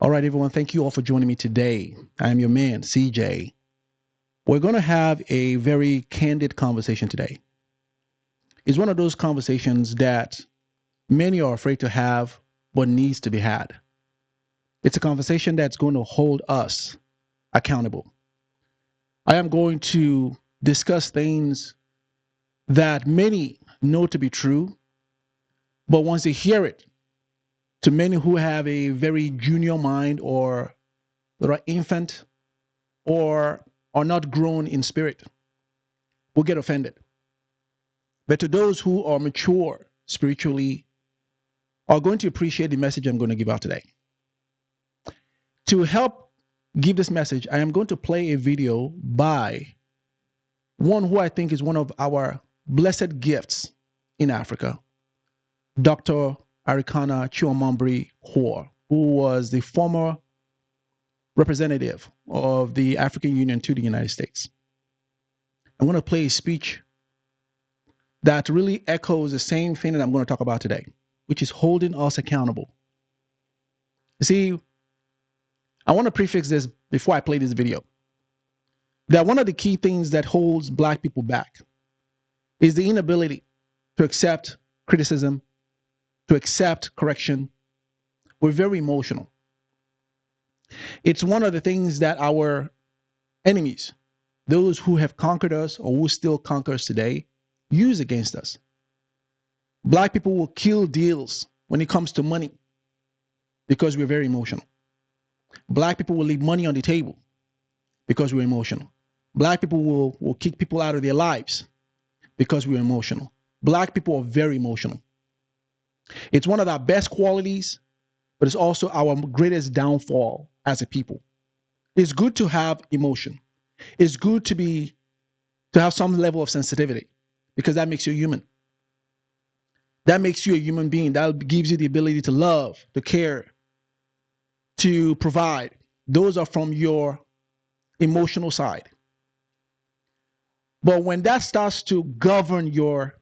All right, everyone, thank you all for joining me today. I am your man, CJ. We're going to have a very candid conversation today. It's one of those conversations that many are afraid to have, but needs to be had. It's a conversation that's going to hold us accountable. I am going to discuss things that many know to be true, but once they hear it, to many who have a very junior mind or that are infant or are not grown in spirit, will get offended. But to those who are mature spiritually, are going to appreciate the message I'm going to give out today. To help give this message, I am going to play a video by one who I think is one of our blessed gifts in Africa, Dr. Arikana Chiomambri Hor, who was the former representative of the African Union to the United States. I'm going to play a speech that really echoes the same thing that I'm going to talk about today, which is holding us accountable. You see, I want to prefix this before I play this video, that one of the key things that holds Black people back is the inability to accept criticism, to accept correction. We're very emotional. It's one of the things that our enemies, those who have conquered us or who still conquer us today, use against us. Black people will kill deals when it comes to money because we're very emotional. Black people will leave money on the table because we're emotional. Black people will kick people out of their lives because we're emotional. Black people are very emotional. It's one of our best qualities, but it's also our greatest downfall as a people. It's good to have emotion. It's good to have some level of sensitivity because that makes you human. That makes you a human being. That gives you the ability to love, to care, to provide. Those are from your emotional side. But when that starts to govern your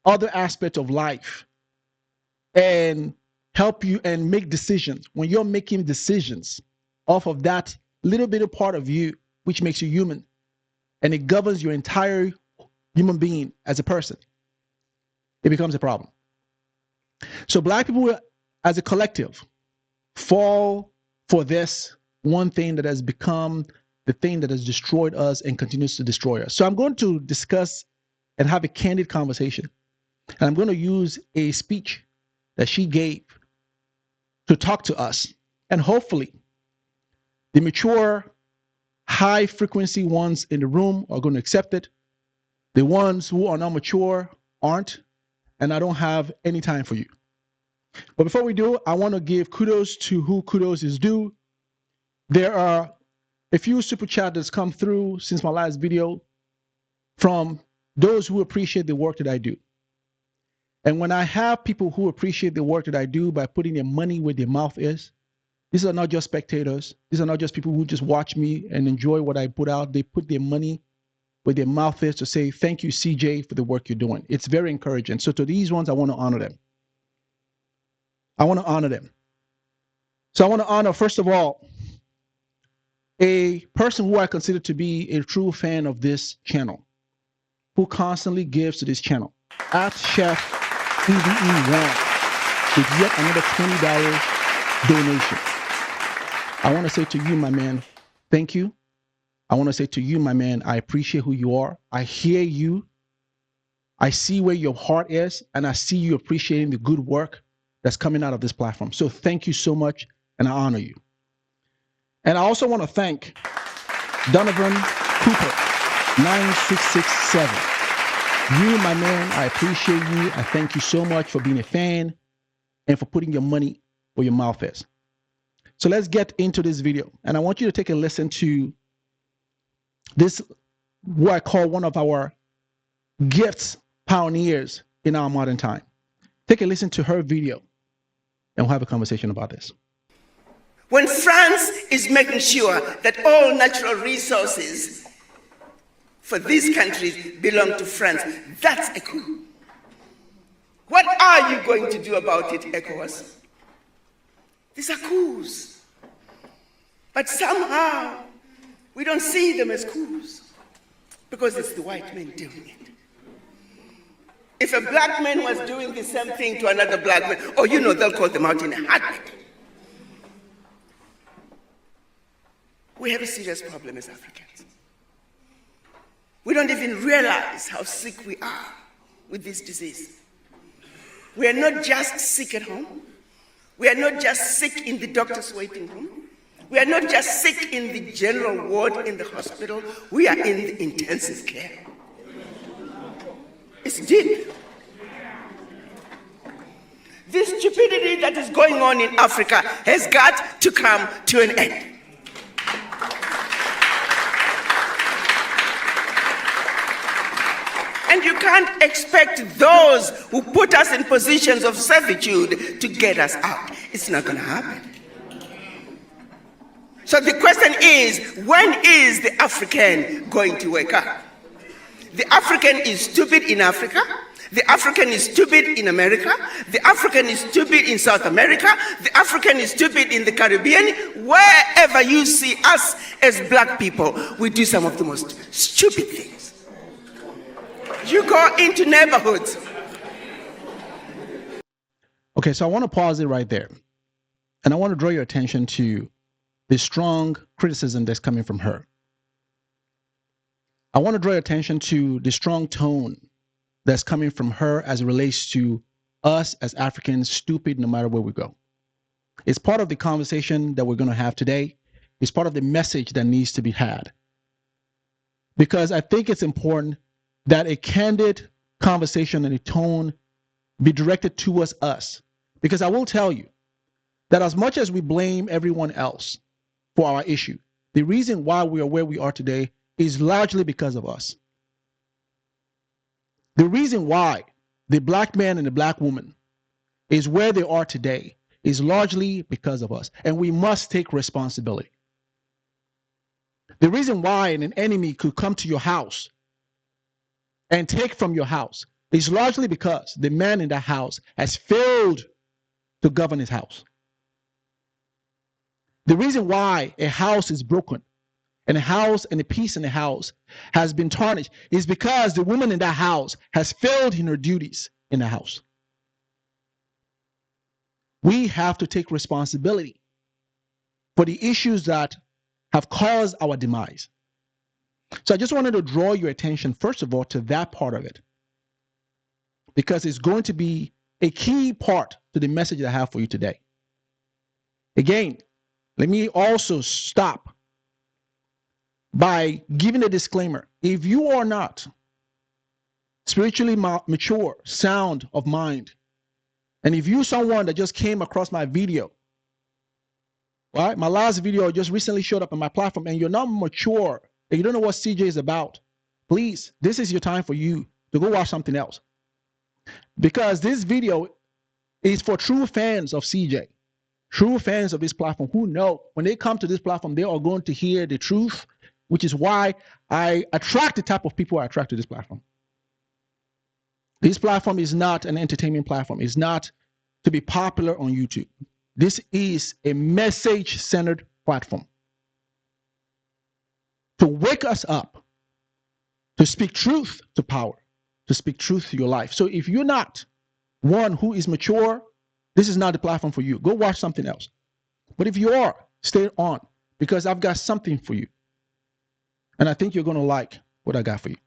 other aspects of life and help you and make decisions, when you're making decisions off of that little bit of part of you, which makes you human, and it governs your entire human being as a person, it becomes a problem. So Black people as a collective fall for this one thing that has become the thing that has destroyed us and continues to destroy us. So I'm going to discuss and have a candid conversation. And I'm going to use a speech that she gave to talk to us. And hopefully, the mature, high frequency ones in the room are going to accept it. The ones who are not mature aren't. And I don't have any time for you. But before we do, I want to give kudos to who kudos is due. There are a few super chats that's come through since my last video from those who appreciate the work that I do. And when I have people who appreciate the work that I do by putting their money where their mouth is, these are not just spectators. These are not just people who just watch me and enjoy what I put out. They put their money where their mouth is to say, thank you, CJ, for the work you're doing. It's very encouraging. So to these ones, I want to honor them. I want to honor them. So I want to honor, first of all, a person who I consider to be a true fan of this channel, who constantly gives to this channel, at Chef EVE1, with yet another $20 donation. I want to say to you, my man, thank you. I want to say to you, my man, I appreciate who you are. I hear you. I see where your heart is, and I see you appreciating the good work that's coming out of this platform. So thank you so much, and I honor you. And I also want to thank Donovan Cooper, 9667. You, my man, I appreciate you. I thank you so much for being a fan and for putting your money where your mouth is. So let's get into this video. And I want you to take a listen to this, what I call one of our gifts pioneers in our modern time. Take a listen to her video and we'll have a conversation about this. When France is making sure that all natural resources for these countries belong to France, that's a coup. What are you going to do about it, ECOWAS? These are coups. But somehow, we don't see them as coups because it's the white men doing it. If a black man was doing the same thing to another black man, oh, you know, they'll call them out in a heartbeat. We have a serious problem as Africans. We don't even realize how sick we are with this disease. We are not just sick at home. We are not just sick in the doctor's waiting room. We are not just sick in the general ward in the hospital. We are in the intensive care. It's deep. This stupidity that is going on in Africa has got to come to an end. And you can't expect those who put us in positions of servitude to get us out. It's not going to happen. So the question is, when is the African going to wake up? The African is stupid in Africa. The African is stupid in America. The African is stupid in South America. The African is stupid in the Caribbean. Wherever you see us as black people, we do some of the most stupid things. You go into neighborhoods. Okay, so I want to pause it right there. And I want to draw your attention to the strong criticism that's coming from her. I want to draw your attention to the strong tone that's coming from her as it relates to us as Africans, stupid no matter where we go. It's part of the conversation that we're going to have today. It's part of the message that needs to be had. Because I think it's important that a candid conversation and a tone be directed towards us. Because I will tell you that as much as we blame everyone else for our issue, the reason why we are where we are today is largely because of us. The reason why the black man and the black woman is where they are today is largely because of us, and we must take responsibility. The reason why an enemy could come to your house and take from your house is largely because the man in that house has failed to govern his house. The reason why a house is broken and a house and a peace in the house has been tarnished is because the woman in that house has failed in her duties in the house. We have to take responsibility for the issues that have caused our demise. So I just wanted to draw your attention, first of all, to that part of it, because it's going to be a key part to the message I have for you today. Again, let me also stop by giving a disclaimer. If you are not spiritually mature, sound of mind, and if you're someone that just came across my video, right? My last video just recently showed up on my platform, and you're not mature, and you don't know what CJ is about, please, this is your time for you to go watch something else. Because this video is for true fans of CJ, true fans of this platform who know when they come to this platform, they are going to hear the truth, which is why I attract the type of people I attract to this platform. This platform is not an entertainment platform. It's not to be popular on YouTube. This is a message-centered platform to wake us up, to speak truth to power, to speak truth to your life. So if you're not one who is mature, this is not the platform for you. Go watch something else. But if you are, stay on, because I've got something for you. And I think you're going to like what I got for you.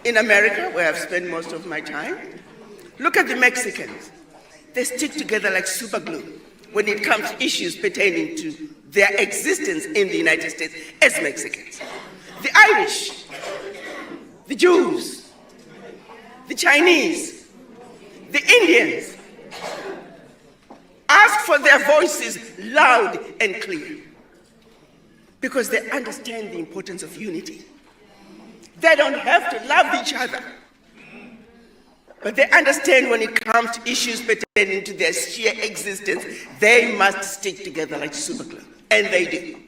In America, where I've spent most of my time, look at the Mexicans. They stick together like super glue when it comes to issues pertaining to their existence in the United States as Mexicans. The Irish, the Jews, the Chinese, the Indians ask for their voices loud and clear because they understand the importance of unity. They don't have to love each other, but they understand when it comes to issues pertaining to their sheer existence, they must stick together like super glue, and they do.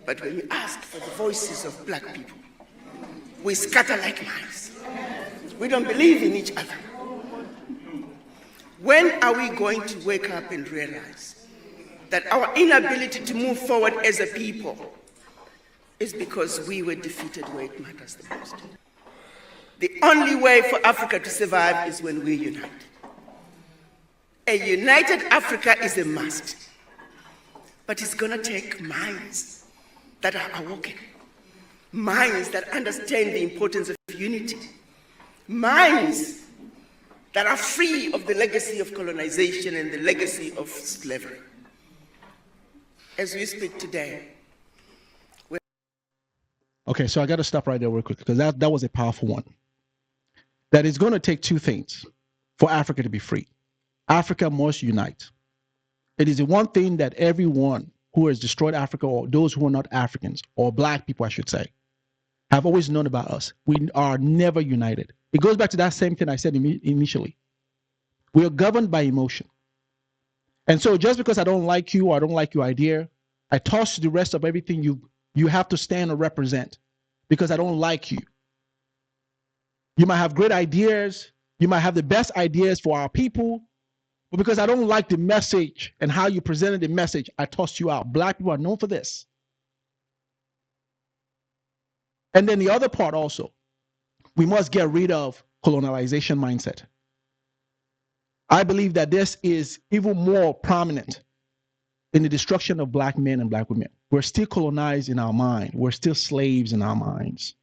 But when you ask for the voices of black people, we scatter like mice. We don't believe in each other. When are we going to wake up and realize that our inability to move forward as a people is because we were defeated where it matters the most? The only way for Africa to survive is when we unite. A united Africa is a must, but it's going to take minds that are awoken, minds that understand the importance of unity, minds that are free of the legacy of colonization and the legacy of slavery. As we speak today. Okay, so I got to stop right there real quick because that was a powerful one. That it's going to take two things for Africa to be free. Africa must unite. It is the one thing that everyone who has destroyed Africa, or those who are not Africans, or black people, I should say, have always known about us. We are never united. It goes back to that same thing I said initially. We are governed by emotion. And so just because I don't like you or I don't like your idea, I toss the rest of everything you have to stand or represent because I don't like you. You might have great ideas. You might have the best ideas for our people. But because I don't like the message and how you presented the message, I tossed you out. Black people are known for this. And then the other part also, we must get rid of colonialization mindset. I believe that this is even more prominent in the destruction of black men and black women. We're still colonized in our mind. We're still slaves in our minds.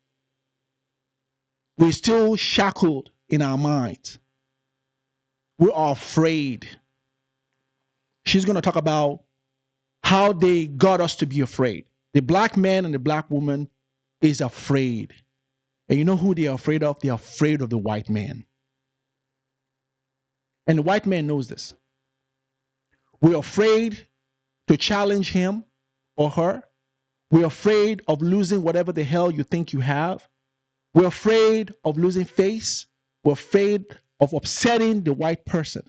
We're still shackled in our minds. We are afraid. She's going to talk about how they got us to be afraid. The black man and the black woman is afraid. And you know who they are afraid of? They are afraid of the white man. And the white man knows this. We're afraid to challenge him or her. We're afraid of losing whatever the hell you think you have. We're afraid of losing face. We're afraid of upsetting the white person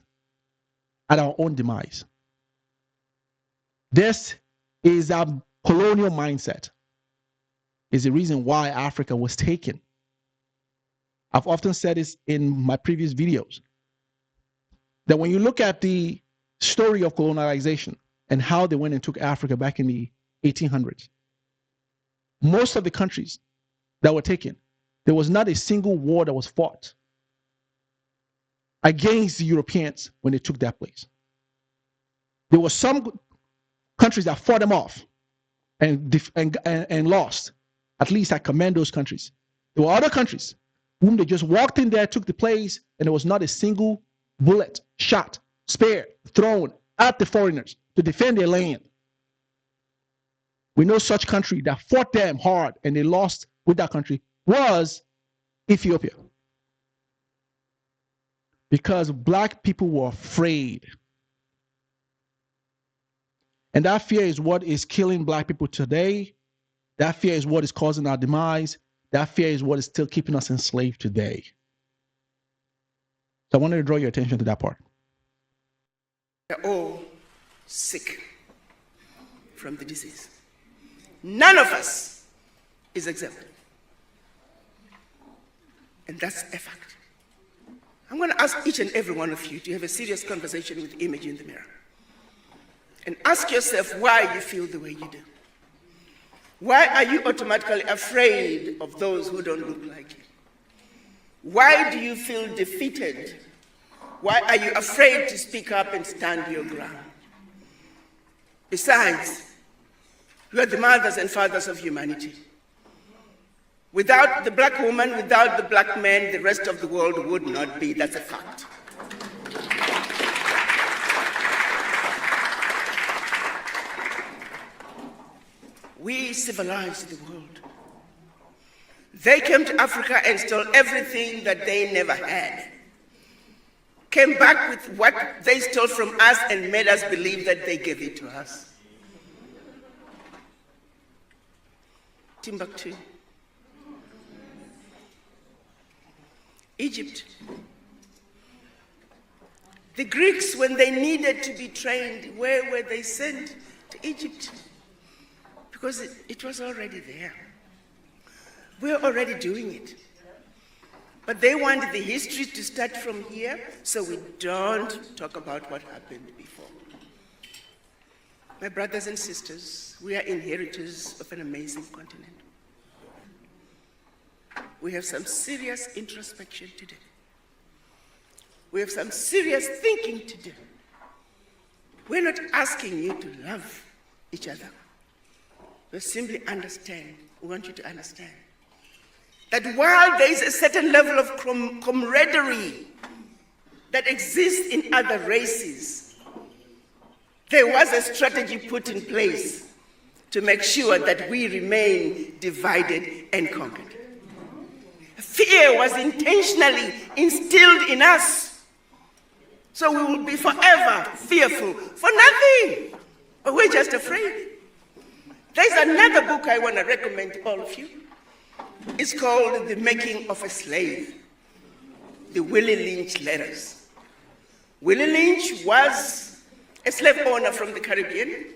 at our own demise. This is our colonial mindset. Is the reason why Africa was taken. I've often said this in my previous videos, that when you look at the story of colonization and how they went and took Africa back in the 1800s, most of the countries that were taken, there was not a single war that was fought against the Europeans when they took that place. There were some countries that fought them off and lost. At least I commend those countries. There were other countries whom they just walked in there, took the place, and there was not a single bullet, shot, spear thrown at the foreigners to defend their land. We know such country that fought them hard and they lost with that country was Ethiopia. Because black people were afraid. And that fear is what is killing black people today. That fear is what is causing our demise. That fear is what is still keeping us enslaved today. So I wanted to draw your attention to that part. We're all sick from the disease. None of us is exempt. And that's a fact. I'm going to ask each and every one of you to have a serious conversation with the image in the mirror. And ask yourself why you feel the way you do. Why are you automatically afraid of those who don't look like you? Why do you feel defeated? Why are you afraid to speak up and stand your ground? Besides, you are the mothers and fathers of humanity. Without the black woman, without the black man, the rest of the world would not be. That's a fact. We civilized the world. They came to Africa and stole everything that they never had. Came back with what they stole from us and made us believe that they gave it to us. Timbuktu. Egypt. The Greeks, when they needed to be trained, where were they sent? To Egypt. Because it was already there. We're already doing it. But they want the history to start from here, so we don't talk about what happened before. My brothers and sisters, we are inheritors of an amazing continent. We have some serious introspection to do. We have some serious thinking to do. We're not asking you to love each other. We simply understand. We want you to understand that while there is a certain level of camaraderie that exists in other races, there was a strategy put in place to make sure that we remain divided and conquered. Fear was intentionally instilled in us, so we will be forever fearful for nothing, but we're just afraid. There's another book I want to recommend to all of you. It's called The Making of a Slave, the Willie Lynch Letters. Willie Lynch was a slave owner from the Caribbean.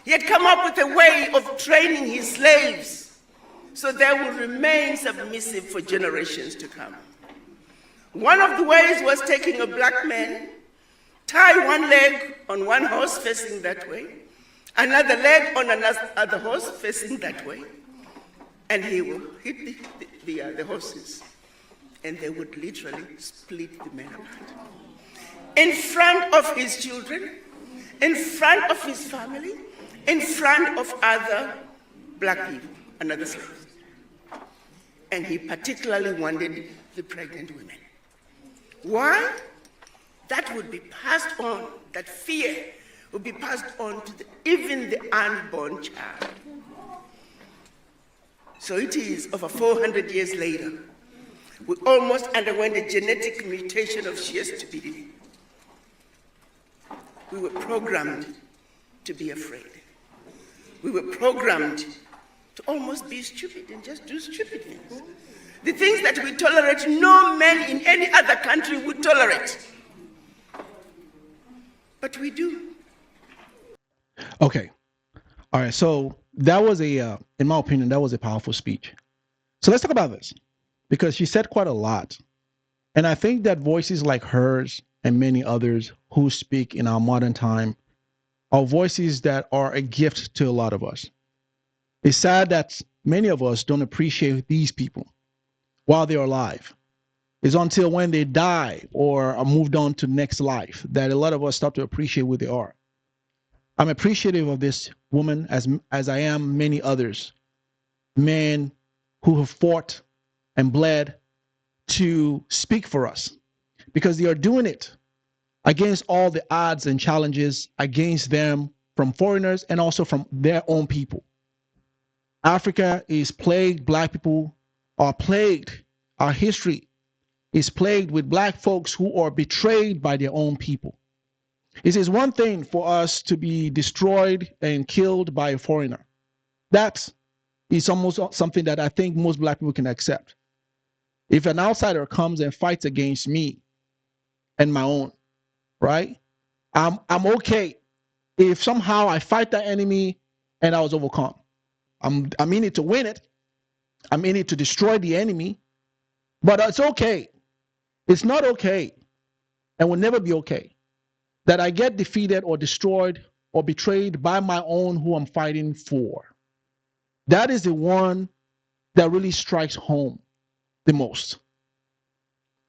He had come up with a way of training his slaves so they would remain submissive for generations to come. One of the ways was taking a black man, tie one leg on one horse facing that way, another leg on another horse facing that way, and he will hit the horses, and they would literally split the man apart. In front of his children, in front of his family, in front of other black people and other slaves. And he particularly wanted the pregnant women. Why? That would be passed on, that fear would be passed on to even the unborn child. So it is over 400 years later, we almost underwent a genetic mutation of sheer stupidity. We were programmed to be afraid. We were programmed to almost be stupid and just do stupid things. The things that we tolerate, no man in any other country would tolerate. But we do. Okay. All right. So that was in my opinion, that was a powerful speech. So let's talk about this because she said quite a lot. And I think that voices like hers and many others who speak in our modern time are voices that are a gift to a lot of us. It's sad that many of us don't appreciate these people while they're alive. It's until when they die or are moved on to the next life that a lot of us start to appreciate who they are. I'm appreciative of this woman as I am many others, men who have fought and bled to speak for us because they are doing it against all the odds and challenges against them from foreigners and also from their own people. Africa is plagued, black people are plagued, our history is plagued with black folks who are betrayed by their own people. It is one thing for us to be destroyed and killed by a foreigner. That is almost something that I think most black people can accept. If an outsider comes and fights against me and my own, right? I'm okay if somehow I fight that enemy and I was overcome. I'm in it to win it. I'm in it to destroy the enemy, but it's okay. It's not okay and will never be okay that I get defeated or destroyed or betrayed by my own who I'm fighting for. That is the one that really strikes home the most.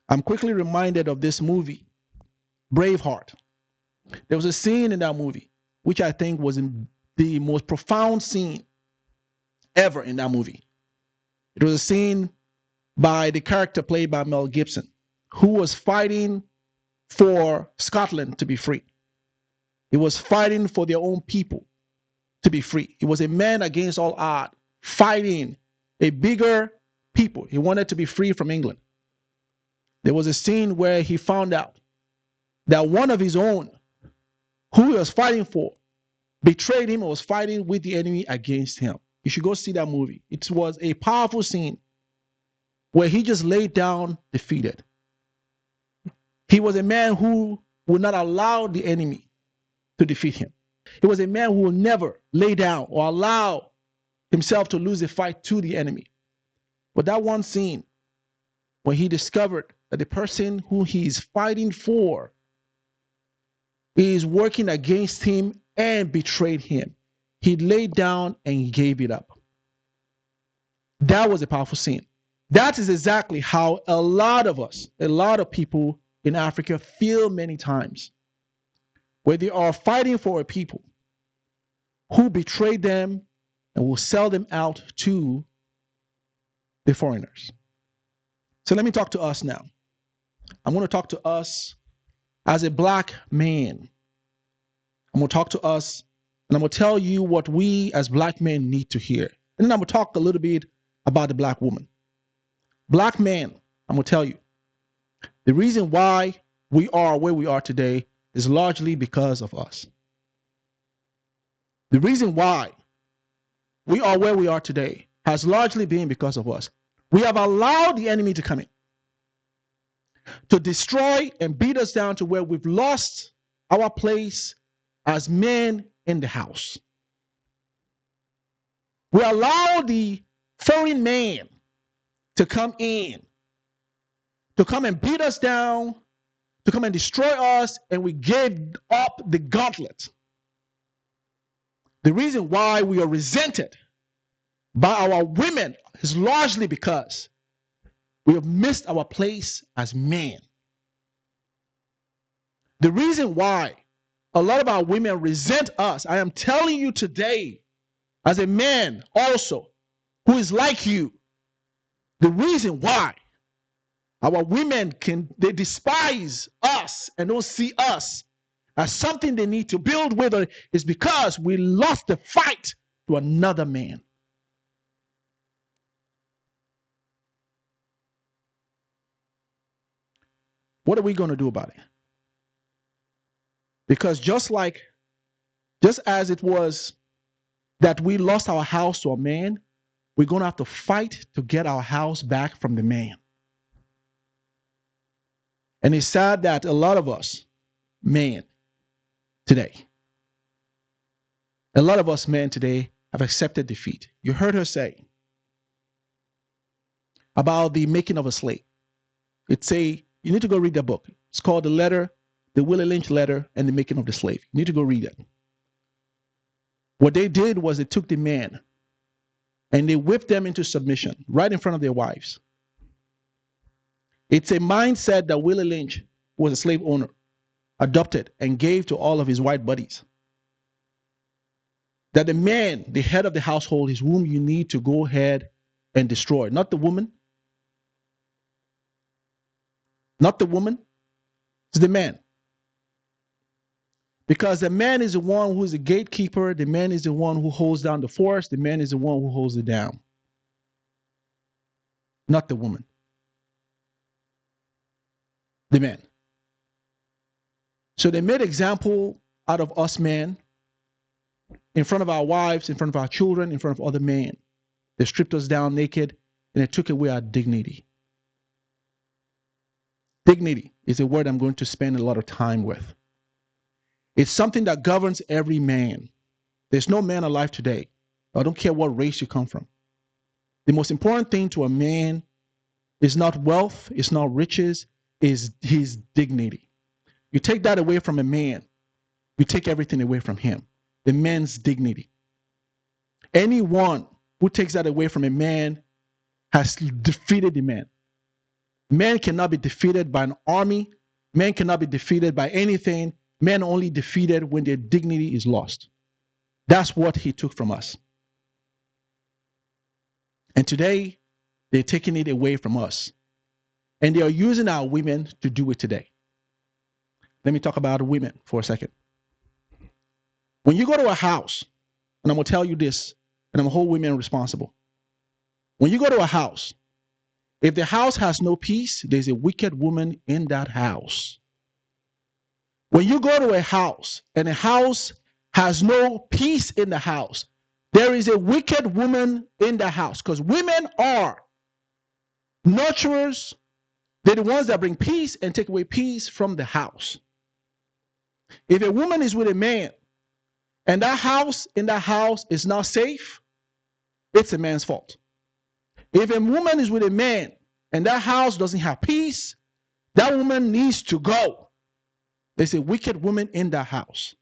I'm quickly reminded of this movie, Braveheart. There was a scene in that movie, which I think was the most profound scene ever in that movie. It was a scene by the character played by Mel Gibson, who was fighting for Scotland to be free. He was fighting for their own people to be free. He was a man against all odds, fighting a bigger people. He wanted to be free from England. There was a scene where he found out that one of his own, who he was fighting for, betrayed him and was fighting with the enemy against him. You should go see that movie. It was a powerful scene where he just laid down defeated. He was a man who would not allow the enemy to defeat him. He was a man who will never lay down or allow himself to lose a fight to the enemy. But that one scene when he discovered that the person who he is fighting for is working against him and betrayed him, he laid down and he gave it up. That was a powerful scene. That is exactly how a lot of us, a lot of people in Africa feel many times, where they are fighting for a people who betray them and will sell them out to the foreigners. So let me talk to us now. I'm going to talk to us as a black man. I'm going to talk to us and I'm going to tell you what we as black men need to hear. And then I'm going to talk a little bit about the black woman. Black man, I'm going to tell you, the reason why we are where we are today is largely because of us. The reason why we are where we are today has largely been because of us. We have allowed the enemy to come in, to destroy and beat us down to where we've lost our place as men in the house. We allow the foreign man to come in, to come and beat us down, to come and destroy us, and we gave up the gauntlet. The reason why we are resented by our women is largely because we have missed our place as men. The reason why a lot of our women resent us, I am telling you today, as a man also, who is like you, the reason why our women they despise us and don't see us as something they need to build with is because we lost the fight to another man. What are we going to do about it? Because just as it was that we lost our house to a man, we're going to have to fight to get our house back from the man. And it's sad that a lot of us men today have accepted defeat. You heard her say about the making of a slave. You need to go read that book. It's called The Willie Lynch Letter and the Making of the Slave. You need to go read it. What they did was they took the man and they whipped them into submission right in front of their wives. It's a mindset that Willie Lynch, who was a slave owner, adopted and gave to all of his white buddies. That the man, the head of the household, is whom you need to go ahead and destroy, not the woman. Not the woman, it's the man. Because the man is the one who is the gatekeeper, the man is the one who holds down the force, the man is the one who holds it down. Not the woman. The man. So they made example out of us men in front of our wives, in front of our children, in front of other men. They stripped us down naked and they took away our dignity. Dignity is a word I'm going to spend a lot of time with. It's something that governs every man. There's no man alive today. I don't care what race you come from. The most important thing to a man is not wealth, it's not riches, is his dignity. You take that away from a man, you take everything away from him. The man's dignity. Anyone who takes that away from a man has defeated the man. Man cannot be defeated by an army. Man cannot be defeated by anything. Men only defeated when their dignity is lost. That's what he took from us. And today, they're taking it away from us. And they are using our women to do it today. Let me talk about women for a second. When you go to a house, and I'm going to tell you this, and I'm going to hold women responsible. When you go to a house, if the house has no peace, there's a wicked woman in that house. When you go to a house and a house has no peace in the house, there is a wicked woman in the house, because women are nurturers. They're the ones that bring peace and take away peace from the house. If a woman is with a man and that house is not safe, it's a man's fault. If a woman is with a man and that house doesn't have peace, that woman needs to go. There's a wicked woman in that house.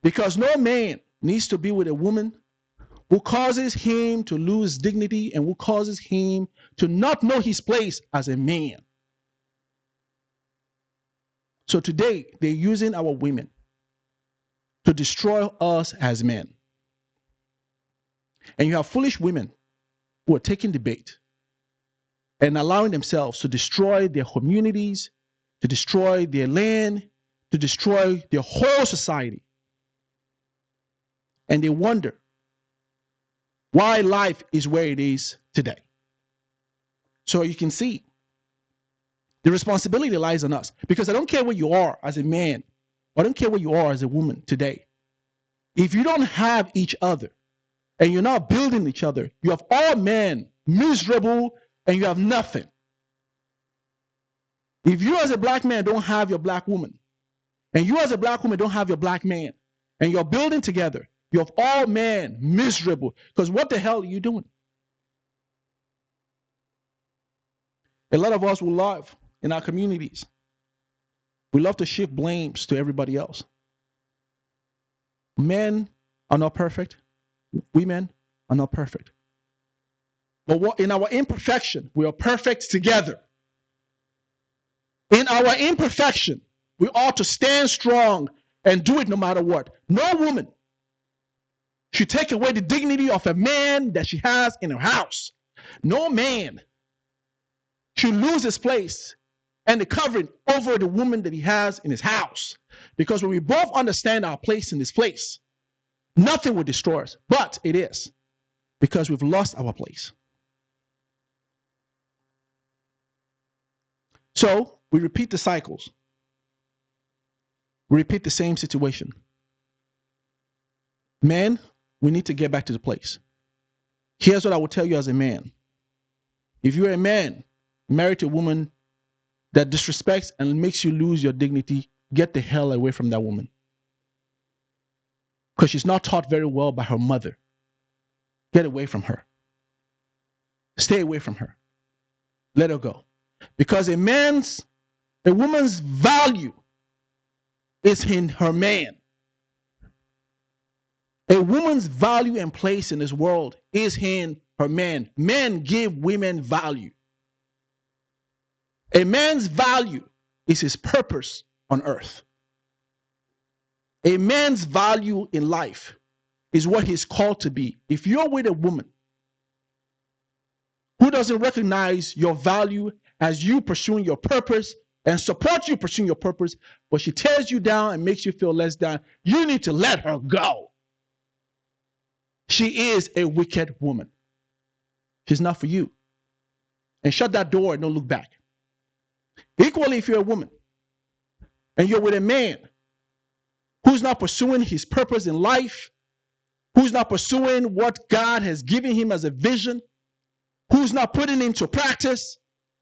Because no man needs to be with a woman who causes him to lose dignity and who causes him to not know his place as a man. So today, they're using our women to destroy us as men. And you have foolish women who are taking the bait and allowing themselves to destroy their communities, to destroy their land, to destroy their whole society. And they wonder why life is where it is today. So you can see the responsibility lies on us, because I don't care where you are as a man, I don't care where you are as a woman today. If you don't have each other and you're not building each other, you have all men miserable and you have nothing. If you as a black man don't have your black woman, and you as a black woman don't have your black man, and you're building together, you have all men miserable, because what the hell are you doing? A lot of us will love in our communities. We love to shift blames to everybody else. Men are not perfect. Women are not perfect. But in our imperfection, we are perfect together. In our imperfection, we ought to stand strong and do it no matter what. No woman should take away the dignity of a man that she has in her house. No man should lose his place and the covering over the woman that he has in his house. Because when we both understand our place in this place, nothing will destroy us. But it is because we've lost our place. So we repeat the cycles. We repeat the same situation. Men, we need to get back to the place. Here's what I will tell you as a man. If you're a man married to a woman that disrespects and makes you lose your dignity, get the hell away from that woman. Because she's not taught very well by her mother. Get away from her. Stay away from her. Let her go. Because a woman's value is in her man. A woman's value and place in this world is in her man. Men give women value. A man's value is his purpose on earth. A man's value in life is what he's called to be. If you're with a woman who doesn't recognize your value as you pursuing your purpose and support you pursuing your purpose, but she tears you down and makes you feel less than, you need to let her go. She is a wicked woman. She's not for you. And shut that door and don't look back. Equally, if you're a woman and you're with a man who's not pursuing his purpose in life, who's not pursuing what God has given him as a vision, who's not putting into practice,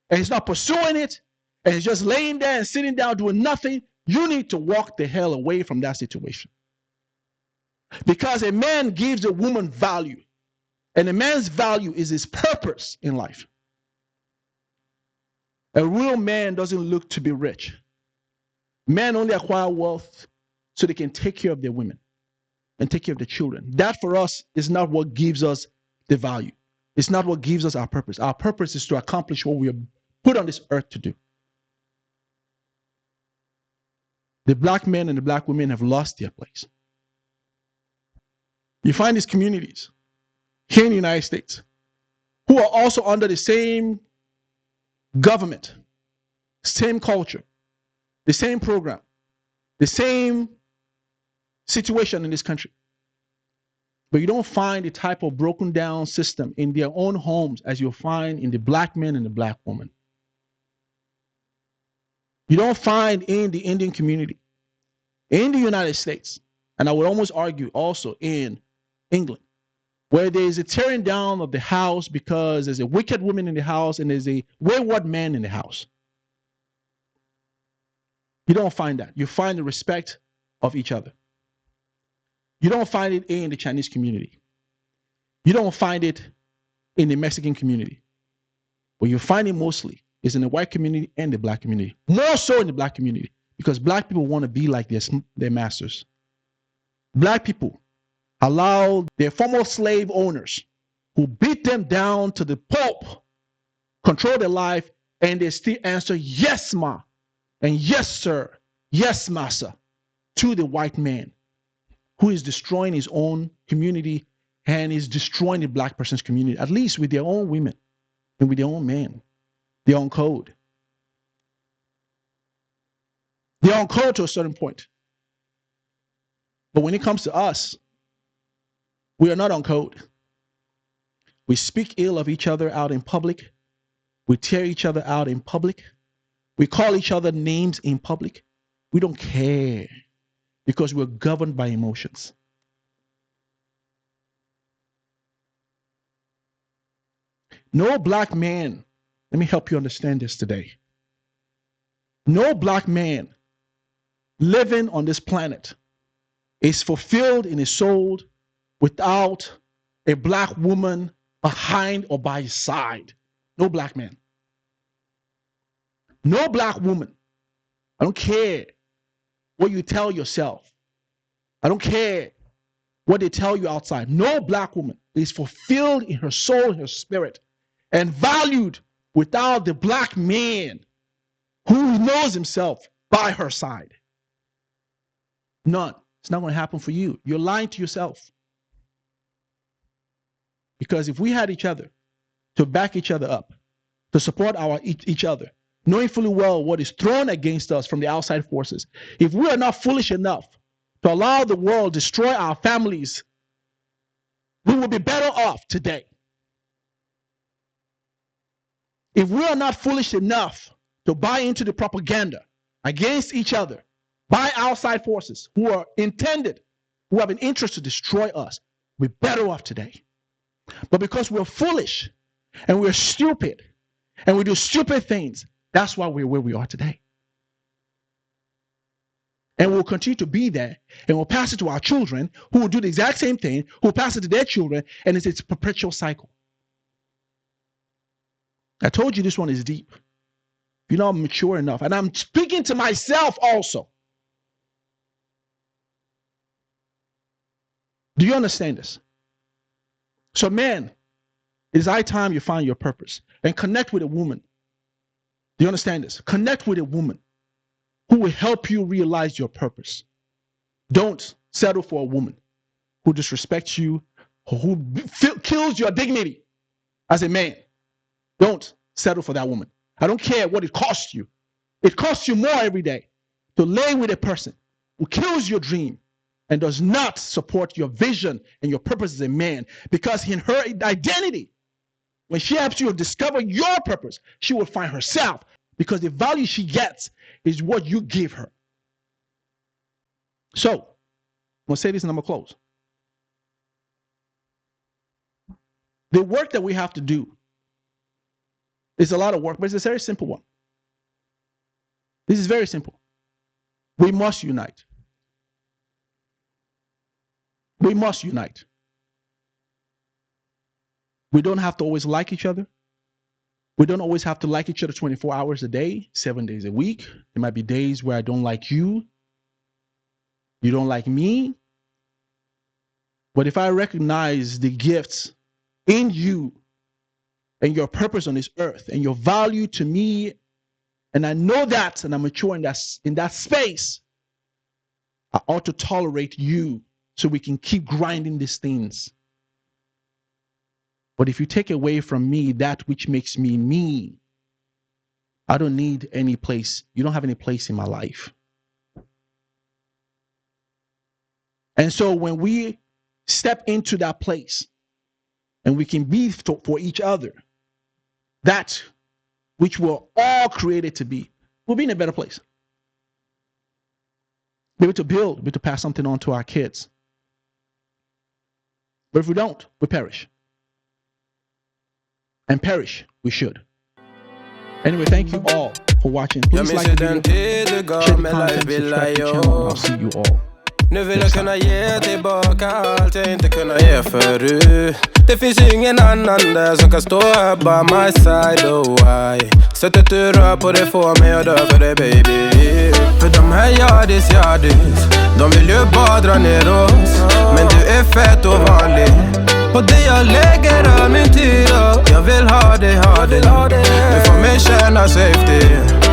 and he's not pursuing it, and he's just laying there and sitting down doing nothing, you need to walk the hell away from that situation. Because a man gives a woman value, and a man's value is his purpose in life. A real man doesn't look to be rich. Men only acquire wealth so they can take care of their women and take care of the children. That for us is not what gives us the value. It's not what gives us our purpose. Our purpose is to accomplish what we are put on this earth to do. The black men and the black women have lost their place. You find these communities here in the United States who are also under the same government, same culture, the same program, the same situation in this country. But you don't find the type of broken down system in their own homes as you'll find in the black man and the black woman. You don't find in the Indian community, in the United States, and I would almost argue also in England, where there is a tearing down of the house because there's a wicked woman in the house and there's a wayward man in the house. You don't find that. You find the respect of each other. You don't find it in the Chinese community. You don't find it in the Mexican community. But you find it mostly is in the white community and the black community. More so in the black community, because black people want to be like their masters. Black people allow their former slave owners who beat them down to the pulp, control their life, and they still answer yes, ma, and yes, sir, yes, massa, to the white man who is destroying his own community and is destroying the black person's community, at least with their own women and with their own men, their own code. They're on code to a certain point. But when it comes to us, we are not on code. We speak ill of each other out in public. We tear each other out in public. We call each other names in public. We don't care because we're governed by emotions. No black man, let me help you understand this today. No black man living on this planet is fulfilled in his soul without a black woman behind or by his side. No black man. No black woman. I don't care what you tell yourself. I don't care what they tell you outside. No black woman is fulfilled in her soul, in her spirit, and valued without the black man who knows himself by her side. None. It's not going to happen for you. You're lying to yourself. Because if we had each other to back each other up, to support each other, knowing fully well what is thrown against us from the outside forces, if we are not foolish enough to allow the world destroy our families, we will be better off today. If we are not foolish enough to buy into the propaganda against each other by outside forces who are intended, who have an interest to destroy us, we're better off today. But because we're foolish and we're stupid and we do stupid things, that's why we're where we are today. And we'll continue to be there, and we'll pass it to our children who will do the exact same thing, who will pass it to their children, and it's a perpetual cycle. I told you this one is deep. You're not mature enough. And I'm speaking to myself also. Do you understand this? So, man, it is high time you find your purpose and connect with a woman. Do you understand this? Connect with a woman who will help you realize your purpose. Don't settle for a woman who disrespects you or who kills your dignity as a man. Don't settle for that woman. I don't care what it costs you. It costs you more every day to lay with a person who kills your dream and does not support your vision and your purpose as a man, because in her identity, when she helps you discover your purpose, she will find herself, because the value she gets is what you give her. So, I'm going to say this and I'm going to close. The work that we have to do is a lot of work, but it's a very simple one. This is very simple. We must unite. We must unite. We don't have to always like each other. We don't always have to like each other 24 hours a day, 7 days a week. There might be days where I don't like you. You don't like me. But if I recognize the gifts in you and your purpose on this earth and your value to me, and I know that, and I'm mature in that space, I ought to tolerate you so we can keep grinding these things. But if you take away from me that which makes me me, I don't need any place. You don't have any place in my life. And so when we step into that place and we can be for each other, that which we're all created to be, we'll be in a better place. Be able to build, be able to pass something on to our kids. But if we don't, we perish. And perish, we should. Anyway, thank you all for watching. Please like the video, share the content, subscribe to the channel, and I'll see you all Nu vill jag kunna ge tillbaka allt jag inte kunna ge förut. Det finns ingen annan där som kan stå här by my side, oh why. Sättet du rör på det får mig att dö för dig baby. För de här yardis, de vill ju bara dra ner oss. Men du är fett och vanlig. På det jag lägger all min tid och jag vill ha dig. Du får mig känna safety.